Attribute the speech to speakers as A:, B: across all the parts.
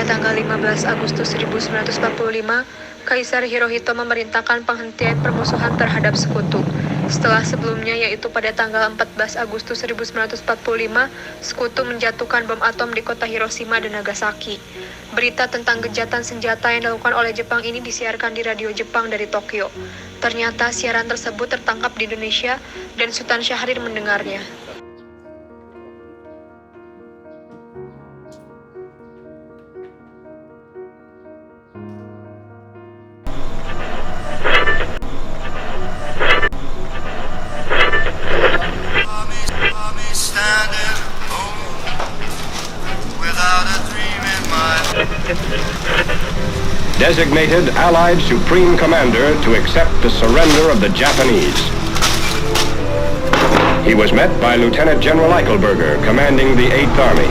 A: tanggal 15 Agustus 1945, Kaisar Hirohito memerintahkan penghentian permusuhan terhadap sekutu. Setelah sebelumnya, yaitu pada tanggal 14 Agustus 1945, sekutu menjatuhkan bom atom di kota Hiroshima dan Nagasaki. Berita tentang gencatan senjata yang dilakukan oleh Jepang ini disiarkan di radio Jepang dari Tokyo. Ternyata siaran tersebut tertangkap di Indonesia dan Sultan Syahrir mendengarnya.
B: Designated Allied Supreme Commander to accept the surrender of the Japanese. He was met by Lieutenant General Eichelberger, commanding the 8th Army.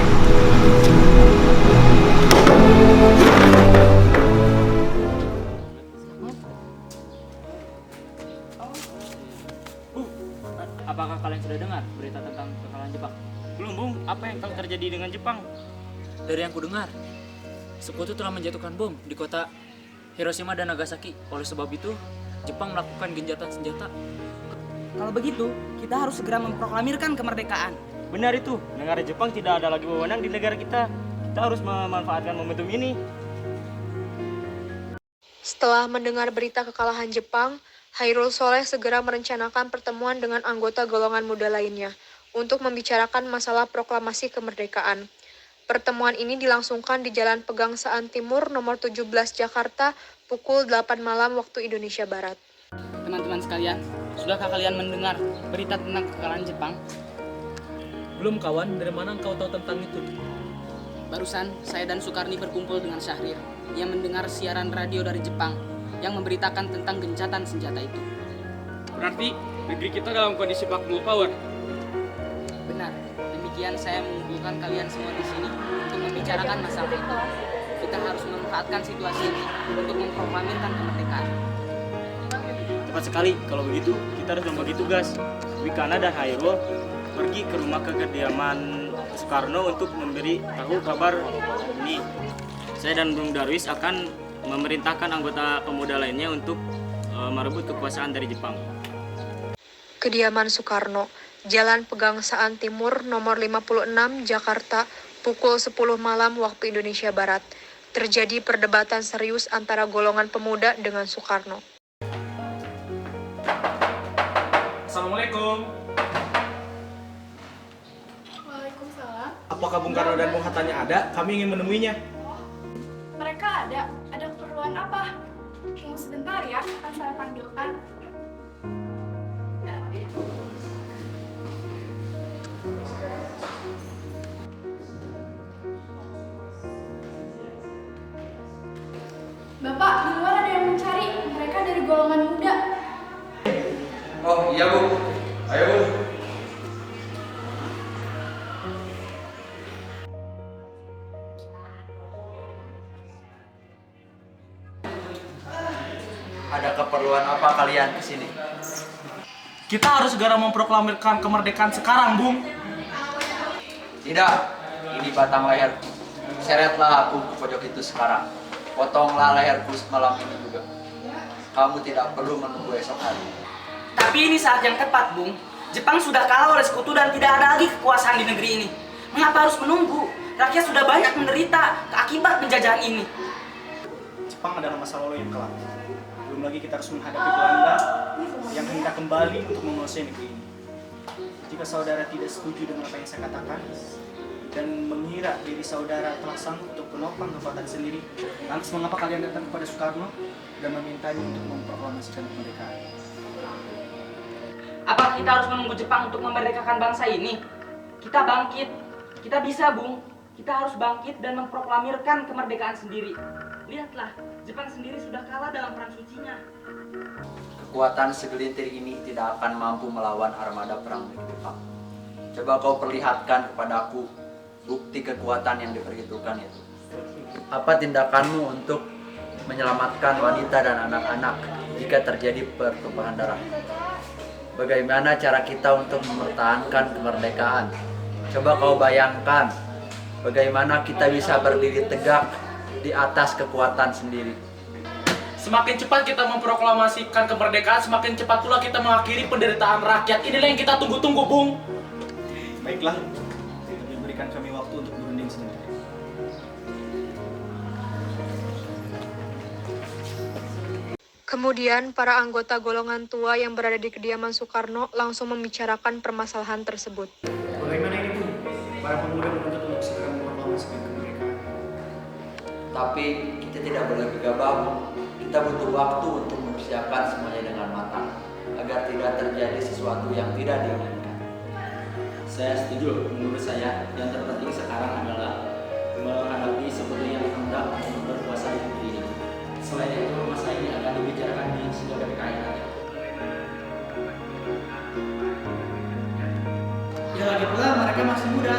C: Apakah kalian sudah dengar berita tentang kekalahan Jepang?
D: Belum, Bung. Apa yang telah terjadi dengan Jepang?
C: Dari yang kudengar, sekutu telah menjatuhkan bom di kota Hiroshima dan Nagasaki. Oleh sebab itu, Jepang melakukan gencatan senjata.
E: Kalau begitu, kita harus segera memproklamirkan kemerdekaan.
D: Benar itu. Negara Jepang tidak ada lagi wewenang di negara kita. Kita harus memanfaatkan momentum ini.
A: Setelah mendengar berita kekalahan Jepang, Hairul Soleh segera merencanakan pertemuan dengan anggota golongan muda lainnya untuk membicarakan masalah proklamasi kemerdekaan. Pertemuan ini dilangsungkan di Jalan Pegangsaan Timur nomor 17 Jakarta pukul 8 malam waktu Indonesia Barat.
E: Teman-teman sekalian, sudahkah kalian mendengar berita tentang kekalahan Jepang?
F: Belum kawan, dari mana engkau tahu tentang itu?
E: Barusan, saya dan Sukarni berkumpul dengan Syahrir yang mendengar siaran radio dari Jepang yang memberitakan tentang gencatan senjata itu.
D: Berarti negeri kita dalam kondisi baku power.
E: Benar, demikian saya mengumpulkan kalian semua di sini untuk membicarakan masalah itu. Kita harus memanfaatkan situasi ini untuk memproklamirkan kemerdekaan.
D: Tepat sekali. Kalau begitu, kita harus membagi tugas. Wikana dan Hairul pergi ke rumah kediaman Soekarno untuk memberi tahu kabar ini. Saya dan Bung Darwis akan memerintahkan anggota pemuda lainnya untuk merebut kekuasaan dari Jepang.
A: Kediaman Soekarno, Jalan Pegangsaan Timur nomor 56 Jakarta pukul 10 malam waktu Indonesia Barat. Terjadi perdebatan serius antara golongan pemuda dengan Soekarno.
G: Assalamualaikum.
H: Waalaikumsalam.
G: Apakah Bung Karno dan Bung Hattanya ada? Kami ingin menemuinya.
H: Mereka ada keperluan apa? Tunggu sebentar ya, akan saya panggilkan. Bapak, di luar ada yang mencari. Mereka dari golongan muda.
I: Oh iya Bu, ayo Bu. Ada keperluan apa kalian ke sini?
G: Kita harus segera memproklamirkan kemerdekaan sekarang, Bung.
I: Tidak, ini batang leher. Seretlah aku ke pojok itu sekarang. Potonglah leherku malam ini juga. Kamu tidak perlu menunggu esok hari.
E: Tapi ini saat yang tepat, Bung. Jepang sudah kalah oleh sekutu dan tidak ada lagi kekuasaan di negeri ini. Mengapa harus menunggu? Rakyat sudah banyak menderita akibat penjajahan ini.
G: Jepang adalah masa lalu yang kelam. Belum lagi kita harus menghadapi Belanda yang hendak kembali untuk menguasai negeri ini. Jika saudara tidak setuju dengan apa yang saya katakan dan mengira diri saudara telah sanggup untuk menopang kekuatan sendiri, lantas mengapa kalian datang kepada Soekarno dan memintanya untuk memproklamasikan kemerdekaan?
E: Apa kita harus menunggu Jepang untuk memerdekakan bangsa ini? Kita bangkit. Kita bisa, Bung. Kita harus bangkit dan memproklamirkan kemerdekaan sendiri. Lihatlah, Jepang sendiri sudah kalah dalam perang sucinya.
I: Kekuatan segelintir ini tidak akan mampu melawan armada perang Jepang. Coba kau perlihatkan kepadaku bukti kekuatan yang diperhitungkan itu. Apa tindakanmu untuk menyelamatkan wanita dan anak-anak jika terjadi pertumpahan darah? Bagaimana cara kita untuk mempertahankan kemerdekaan? Coba kau bayangkan bagaimana kita bisa berdiri tegak di atas kekuatan sendiri.
F: Semakin cepat kita memproklamasikan kemerdekaan, semakin cepat pula kita mengakhiri penderitaan rakyat. Inilah yang kita tunggu-tunggu, Bung.
G: Baiklah, tapi berikan kami waktu untuk berunding sebentar.
A: Kemudian, para anggota golongan tua yang berada di kediaman Soekarno langsung membicarakan permasalahan tersebut.
G: Bagaimana ini, Bu? Para pemuda menuntut untuk segera memproklamasikan kemerdekaan.
I: Tapi kita tidak boleh gegabah, Bu. Kita butuh waktu untuk mempersiapkan semuanya dengan matang agar tidak terjadi sesuatu yang tidak diinginkan.
D: Saya setuju. Menurut saya, yang terpenting sekarang adalah menghadapi sebetulnya yang hendak untuk berkuasa di negeri ini. Selain itu, masalah ini akan dibicarakan di sidang PPKI nanti.
J: Ya lagi pula mereka masih muda.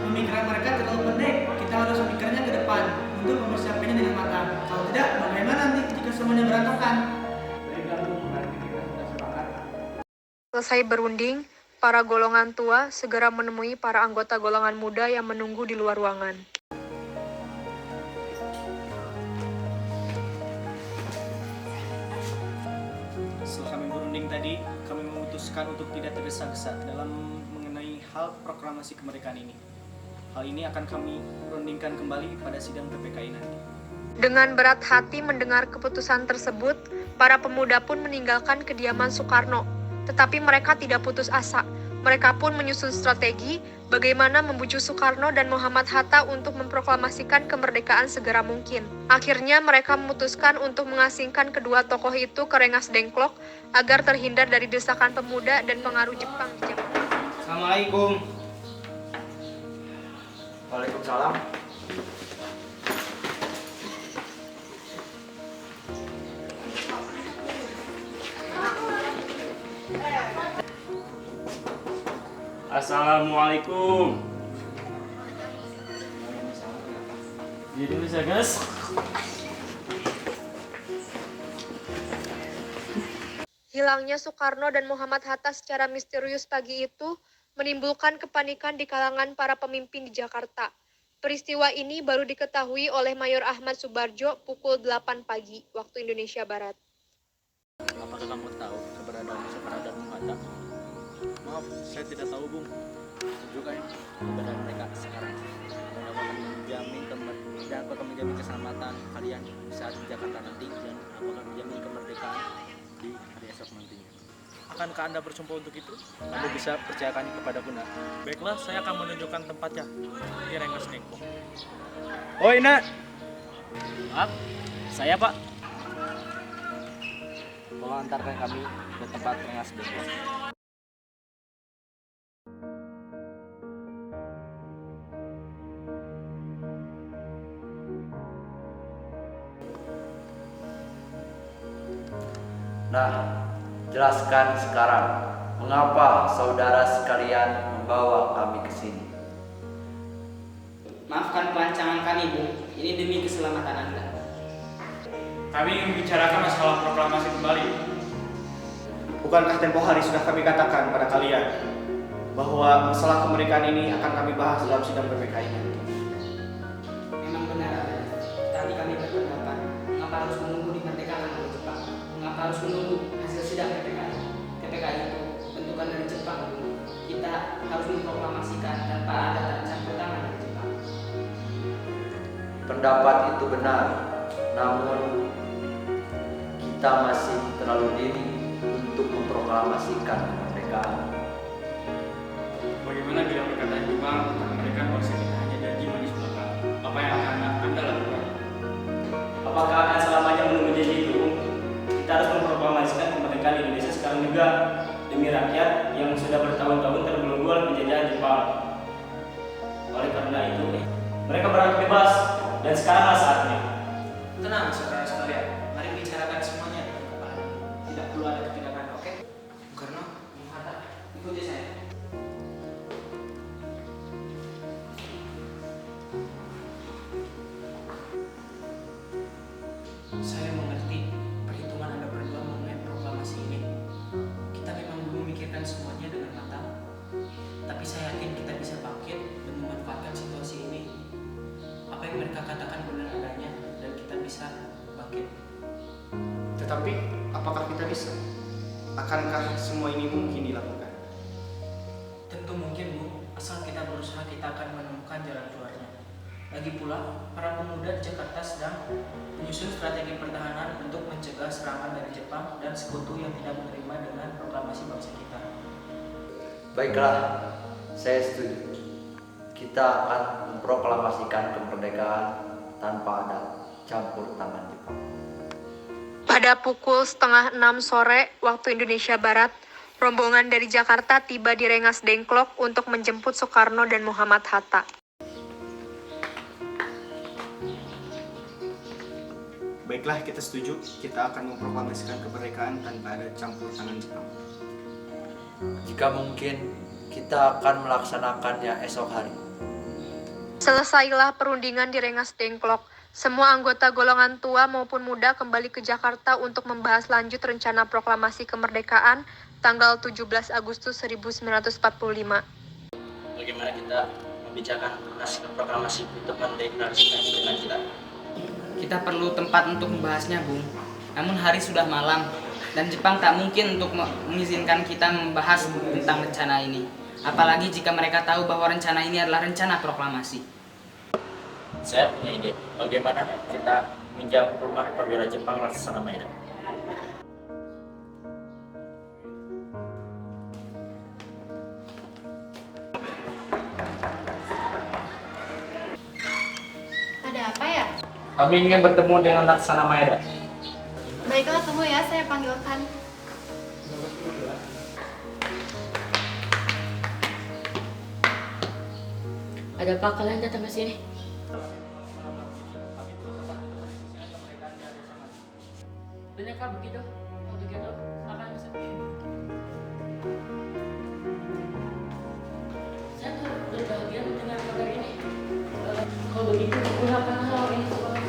J: Pemikiran mereka terlalu pendek. Kita harus memikirnya ke depan untuk mempersiapkannya dengan matang. Kalau tidak, bagaimana nanti jika semuanya berantakan?
A: Selesai berunding, para golongan tua segera menemui para anggota golongan muda yang menunggu di luar ruangan.
G: Setelah kami berunding tadi, kami memutuskan untuk tidak tergesa-gesa dalam mengenai hal proklamasi kemerdekaan ini. Hal ini akan kami rundingkan kembali pada sidang PPKI nanti.
A: Dengan berat hati mendengar keputusan tersebut, para pemuda pun meninggalkan kediaman Soekarno. Tetapi mereka tidak putus asa. Mereka pun menyusun strategi bagaimana membujuk Soekarno dan Muhammad Hatta untuk memproklamasikan kemerdekaan segera mungkin. Akhirnya mereka memutuskan untuk mengasingkan kedua tokoh itu ke Rengas Dengklok agar terhindar dari desakan pemuda dan pengaruh Jepang di Jakarta.
J: Assalamualaikum.
I: Waalaikumsalam.
D: Assalamualaikum. Jadi bisa guys.
A: Hilangnya Soekarno dan Muhammad Hatta secara misterius pagi itu menimbulkan kepanikan di kalangan para pemimpin di Jakarta. Peristiwa ini baru diketahui oleh Mayor Ahmad Subarjo pukul 8 pagi waktu Indonesia Barat.
F: Apakah kamu tahu keberadaan Soekarno dan Bung Hatta? Maaf, saya tidak tahu, Bung. Tunjukkan keberadaan mereka sekarang. Dan aku akan menjamin keselamatan kalian saat di Jakarta nanti, dan aku akan menjamin kemerdekaan di hari esok nantinya. Akankah Anda bersumpah untuk itu? Anda bisa percayakan kepada benar. Baiklah, saya akan menunjukkan tempatnya di Rengas Dengklok.
D: Oh, Ina.
C: Maaf, saya Pak. Tolong antarkan kami ke tempat Rengas Dengklok.
I: Nah, jelaskan sekarang mengapa saudara sekalian membawa kami ke sini.
E: Maafkan pelancangan kami, Bung. Ini demi keselamatan Anda.
D: Kami ingin membicarakan masalah proklamasi kembali.
G: Bukankah tempo hari sudah kami katakan pada kalian bahwa masalah kemerdekaan ini akan kami bahas dalam sidang PPKI nanti?
E: Memang benar, tadi kami berpendapat, mengapa harus menunggu dimerdekakan oleh Jepang? Mengapa harus menunggu hasil sidang PPKI? PPKI itu bentukan dari Jepang. Kita harus memproklamasikan tanpa ada campur tangan dari Jepang.
I: Pendapat itu benar, namun kita masih terlalu dini untuk memproklamasikan kemerdekaan.
D: Bagaimana bila perkataan Jepang tentang kemerdekaan bangsa kita hanya janji manis belaka? Apa yang akan Anda lakukan? Apakah akan selamanya menunggu janji itu? Kita harus memproklamasikan kemerdekaan Indonesia sekarang juga demi rakyat yang sudah bertahun-tahun terbelenggu oleh penjajahan Jepang. Oleh karena itu, mereka berhak bebas dan sekaranglah saatnya.
J: Tenang, saudara sekalian. Mari bicarakan semuanya. Tidak perlu ada ketegangan, oke? Karena Bung Hatta, ikuti saya. Saya mengerti perhitungan Anda berdua mengenai proklamasi ini. Kita memang belum memikirkan semuanya dengan matang. Tapi saya yakin kita bisa bangkit dan memanfaatkan situasi ini. Apa yang mereka katakan benar adanya.
G: Tapi apakah kita bisa? Akankah semua ini mungkin dilakukan?
J: Tentu mungkin, Bu. Asal kita berusaha, kita akan menemukan jalan keluarnya. Lagi pula, para pemuda di Jakarta sedang menyusun strategi pertahanan untuk mencegah serangan dari Jepang dan sekutu yang tidak menerima dengan proklamasi bangsa kita.
I: Baiklah, saya setuju. Kita akan memproklamasikan kemerdekaan tanpa ada campur tangan Jepang.
A: Pada pukul 5:30 sore waktu Indonesia Barat, rombongan dari Jakarta tiba di Rengas Dengklok untuk menjemput Soekarno dan Muhammad Hatta.
G: Baiklah, kita setuju. Kita akan memproklamasikan kemerdekaan tanpa ada campur tangan Jepang.
I: Jika mungkin, kita akan melaksanakannya esok hari.
A: Selesailah perundingan di Rengas Dengklok. Semua anggota golongan tua maupun muda kembali ke Jakarta untuk membahas lanjut rencana proklamasi kemerdekaan tanggal 17 Agustus 1945.
F: Bagaimana kita membicarakan naskah proklamasi untuk mendeklarasikan kemerdekaan kita?
E: Kita perlu tempat untuk membahasnya, Bung. Namun hari sudah malam dan Jepang tak mungkin untuk mengizinkan kita membahas tentang rencana ini. Apalagi jika mereka tahu bahwa rencana ini adalah rencana proklamasi.
F: Saya punya ide, bagaimana kita minjam rumah perwira Jepang Laksana Maeda.
H: Ada apa ya?
F: Kami ingin bertemu dengan Laksana Maeda.
H: Baiklah, tunggu ya, saya panggilkan.
K: Ada apa kalian datang ke sini? Benarkah begitu? Kalau begitu, silakan masuk. Saya turut berbahagia mendengar kabar ini. Kalau begitu, gunakan hal ini sebagai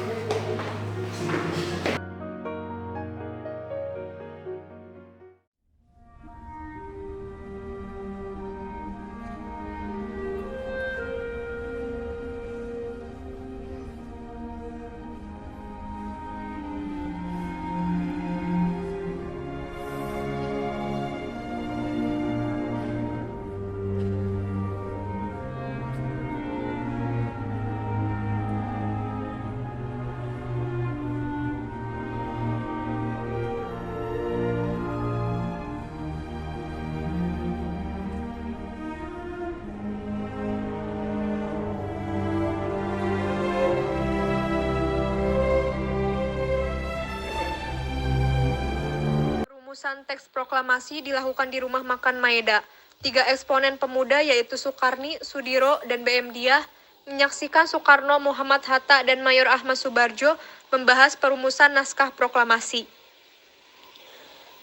A: Rumusan teks proklamasi dilakukan di rumah makan Maeda. 3 eksponen pemuda yaitu Soekarni, Sudiro, dan BM Diah menyaksikan Soekarno, Muhammad Hatta, dan Mayor Ahmad Subarjo membahas perumusan naskah proklamasi.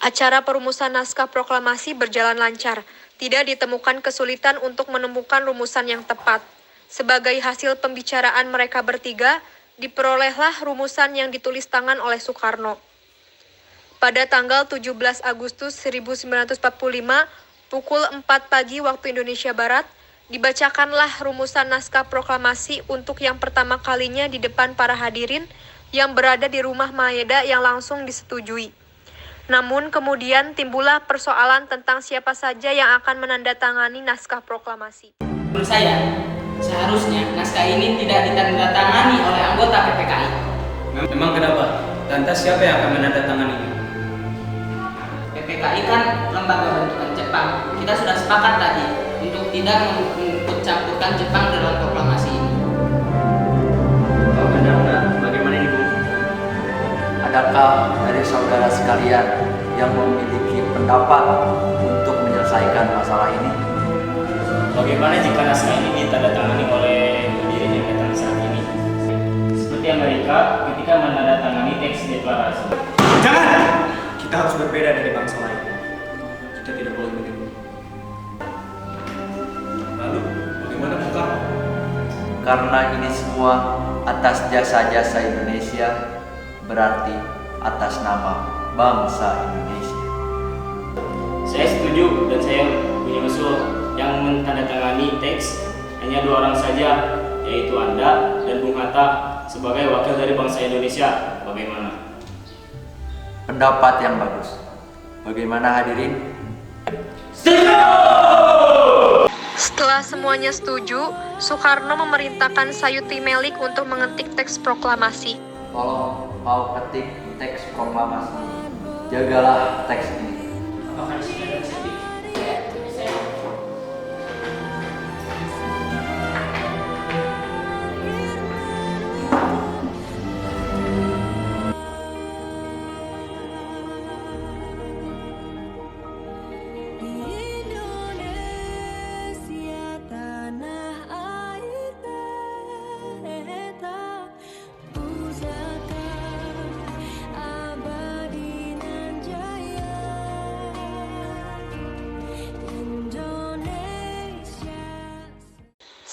A: Acara perumusan naskah proklamasi berjalan lancar. Tidak ditemukan kesulitan untuk menemukan rumusan yang tepat. Sebagai hasil pembicaraan mereka bertiga, diperolehlah rumusan yang ditulis tangan oleh Soekarno. Pada tanggal 17 Agustus 1945, pukul 4 pagi waktu Indonesia Barat, dibacakanlah rumusan naskah proklamasi untuk yang pertama kalinya di depan para hadirin yang berada di rumah Maeda yang langsung disetujui. Namun kemudian timbullah persoalan tentang siapa saja yang akan menandatangani naskah proklamasi.
E: Menurut saya, seharusnya naskah ini tidak ditandatangani oleh anggota PPKI.
D: Memang kenapa? Lantas siapa yang akan menandatangani?
E: PPKI kan lembaga bentukan Jepang. Kita sudah sepakat tadi untuk tidak mengikut campurkan Jepang dalam proklamasi ini.
D: Oh benar. Bagaimana ini, Bu?
I: Adakah dari saudara sekalian yang memiliki pendapat untuk menyelesaikan masalah ini?
D: Bagaimana jika naskah ini ditandatangani oleh hadirin yang datang saat ini? Seperti Amerika ketika menandatangani teks deklarasi.
G: Jangan! Kita harus berbeda dari bangsa lain. Kita tidak boleh meniru.
D: Lalu, bagaimana Bung Karno?
I: Karena ini semua atas jasa-jasa Indonesia, berarti atas nama bangsa Indonesia.
D: Saya setuju dan saya punya usul yang menandatangani teks hanya 2 orang saja, yaitu Anda dan Bung Hatta sebagai wakil dari bangsa Indonesia. Bagaimana?
I: pendapat yang bagus. Bagaimana hadirin?
A: Setelah semuanya setuju, Soekarno memerintahkan Sayuti Melik untuk mengetik teks proklamasi.
I: Tolong kau ketik teks proklamasi. Jagalah teks ini.
J: Apakah di sini ada reseptif?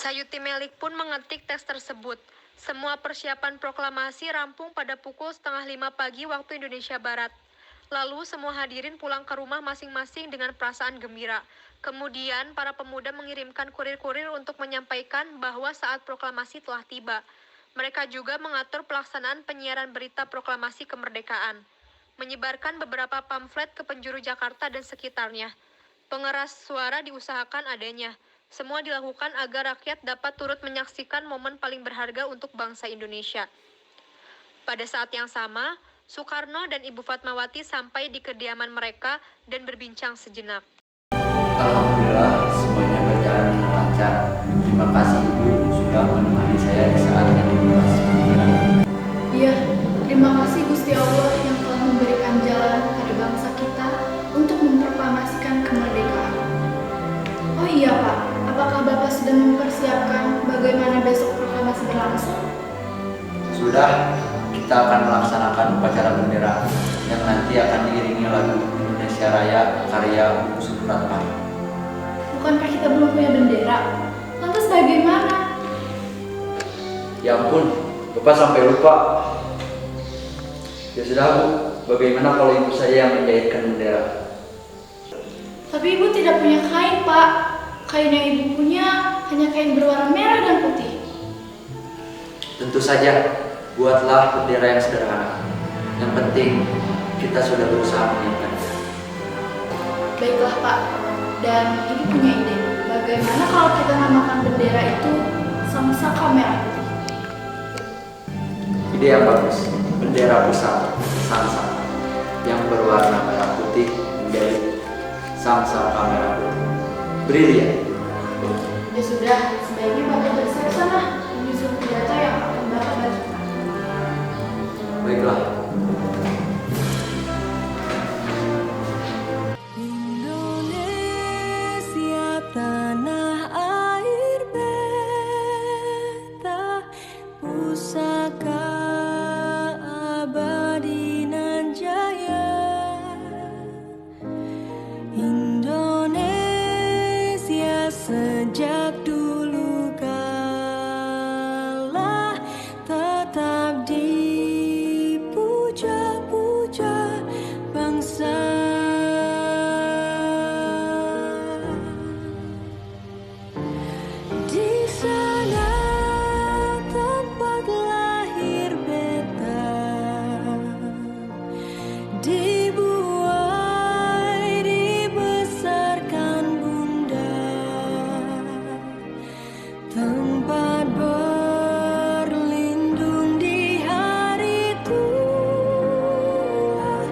A: Sayuti Melik pun mengetik teks tersebut. Semua persiapan proklamasi rampung pada pukul 4:30 pagi waktu Indonesia Barat. Lalu semua hadirin pulang ke rumah masing-masing dengan perasaan gembira. Kemudian para pemuda mengirimkan kurir-kurir untuk menyampaikan bahwa saat proklamasi telah tiba. Mereka juga mengatur pelaksanaan penyiaran berita proklamasi kemerdekaan. Menyebarkan beberapa pamflet ke penjuru Jakarta dan sekitarnya. Pengeras suara diusahakan adanya. Semua dilakukan agar rakyat dapat turut menyaksikan momen paling berharga untuk bangsa Indonesia. Pada saat yang sama, Soekarno dan Ibu Fatmawati sampai di kediaman mereka dan berbincang sejenak.
I: Alhamdulillah semuanya berjalan dengan lancar. Terima kasih Ibu sudah menemani saya di saat yang dibahas pikiran.
H: Iya, terima kasih Gusti Allah yang telah memberikan jalan pada bangsa kita untuk memproklamasikan kemerdekaan. Oh iya Pak, apakah Bapak sudah mempersiapkan bagaimana besok proklamasi berlangsung?
I: Sudah, kita akan melaksanakan upacara bendera yang nanti akan diiringi lagu Indonesia Raya karya Ibu Supratman.
H: Bukankah kita belum punya bendera? Lantas bagaimana?
I: Ya ampun, Bapak sampai lupa. Ya sudah Bu, bagaimana kalau ibu saya yang menjahitkan bendera?
H: Tapi Ibu tidak punya kain Pak. Kain yang Ibu punya hanya kain berwarna merah dan putih.
I: Tentu saja, buatlah bendera yang sederhana. Yang penting, kita sudah berusaha menginginkannya.
H: Baiklah Pak, dan Ibu punya ide. Bagaimana kalau kita namakan bendera itu Sang-Saka Merah Putih?
I: Ide yang bagus, bendera pusaka Sang-Saka yang berwarna merah putih menjadi Sang-Saka Merah Putih. Brilian.
H: Ya sudah, sebaiknya Bapak bersiap sana menyusun pidato yang akan Bapak bacakan.
I: Baiklah.
L: Indonesia tanah air beta, pusaka abadi nan jaya. Indonesia sejak dulu kala tetap dipuja-puja bangsa. Di sana tempat lahir beta, dibuai dibesarkan bunda, tempat berlindung di hari tua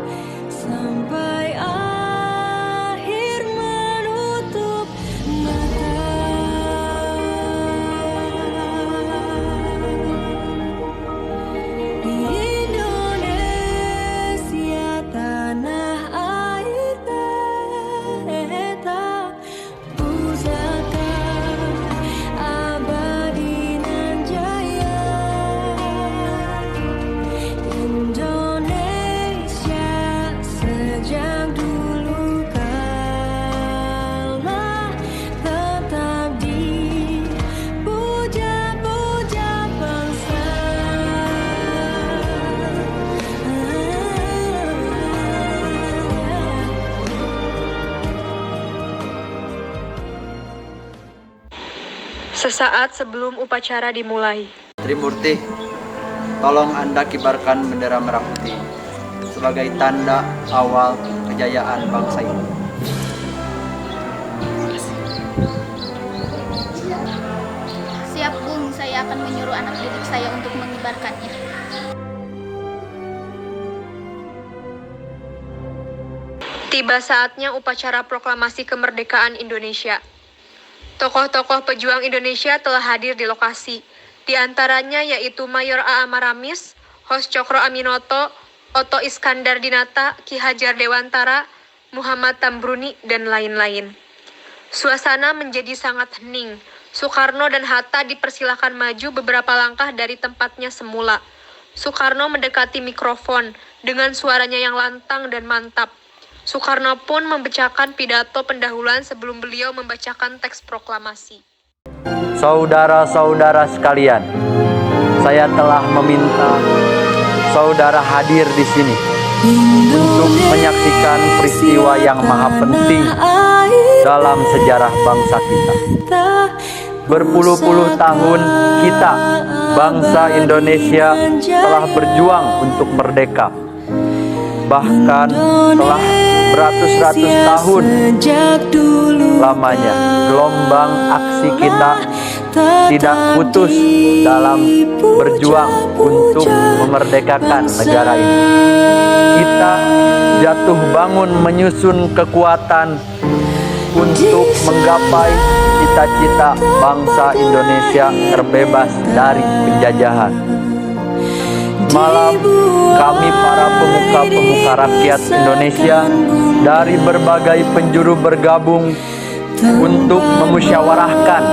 L: sampai akhir menutup mata. Indonesia tanah air beta, pusaka abadi nan jaya. Indonesia sejak dulu kala tetap dipuja-puja bangsa.
A: Sesaat sebelum upacara dimulai.
I: Trimurti, tolong Anda kibarkan bendera merah putih. sebagai tanda awal kejayaan bangsa ini.
M: Siap, Bung. Saya akan menyuruh anak didik saya untuk mengibarkannya.
A: Tiba saatnya upacara proklamasi kemerdekaan Indonesia. Tokoh-tokoh pejuang Indonesia telah hadir di lokasi. Di antaranya yaitu Mayor A.A. Maramis, Hos Cokro Aminoto, Oto Iskandar Dinata, Ki Hajar Dewantara, Muhammad Tambruni, dan lain-lain. Suasana menjadi sangat hening. Soekarno dan Hatta dipersilahkan maju beberapa langkah dari tempatnya semula. Soekarno mendekati mikrofon dengan suaranya yang lantang dan mantap. Soekarno pun membacakan pidato pendahuluan sebelum beliau membacakan teks proklamasi.
I: Saudara-saudara sekalian, saya telah meminta saudara hadir di sini untuk menyaksikan peristiwa yang maha penting dalam sejarah bangsa kita. Berpuluh-puluh tahun kita, bangsa Indonesia, telah berjuang untuk merdeka. Bahkan telah beratus-ratus tahun lamanya gelombang aksi kita tidak putus dalam berjuang untuk memerdekakan negara ini. Kita jatuh bangun menyusun kekuatan untuk menggapai cita-cita bangsa Indonesia terbebas dari penjajahan. Malam kami para pemuka-pemuka rakyat Indonesia dari berbagai penjuru bergabung untuk memusyawarahkan,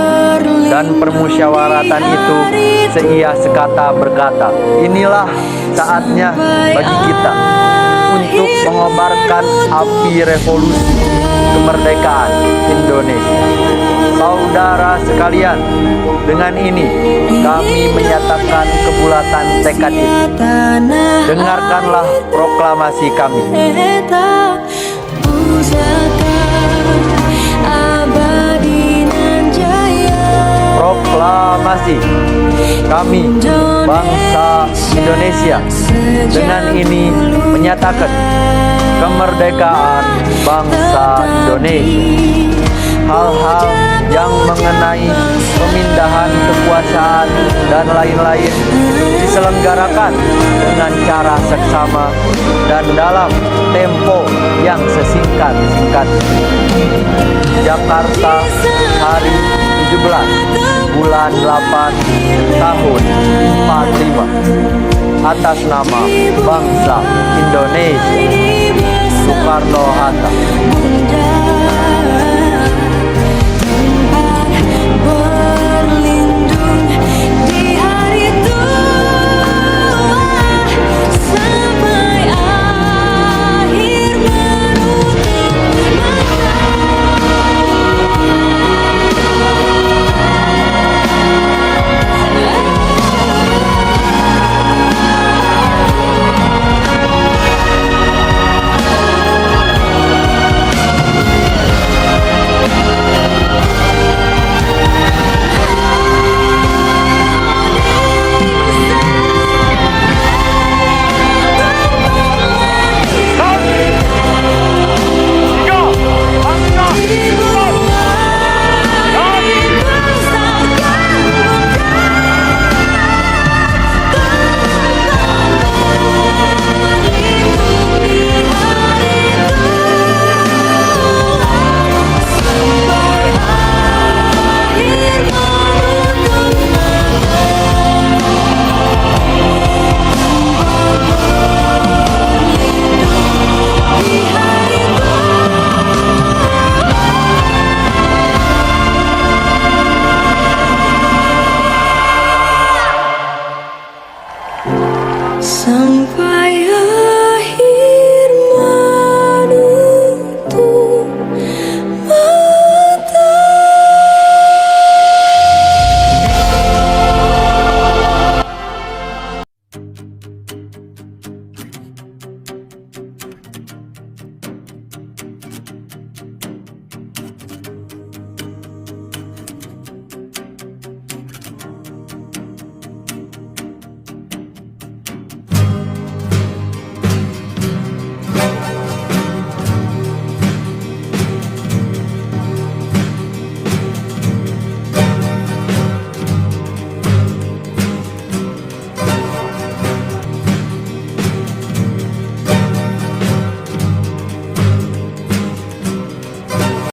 I: dan permusyawaratan itu seia sekata berkata, inilah saatnya bagi kita untuk mengobarkan api revolusi kemerdekaan Indonesia. Saudara sekalian, dengan ini kami menyatakan kebulatan tekad ini. Dengarkanlah proklamasi kami. Proklamasi kami, bangsa Indonesia, dengan ini menyatakan kemerdekaan bangsa Indonesia. Hal-hal yang mengenai pemindahan kekuasaan dan lain-lain diselenggarakan dengan cara seksama dan dalam tempo yang sesingkat-singkatnya. Jakarta, hari 17 bulan 8 tahun 45, atas nama bangsa Indonesia. Soekarno Hatta.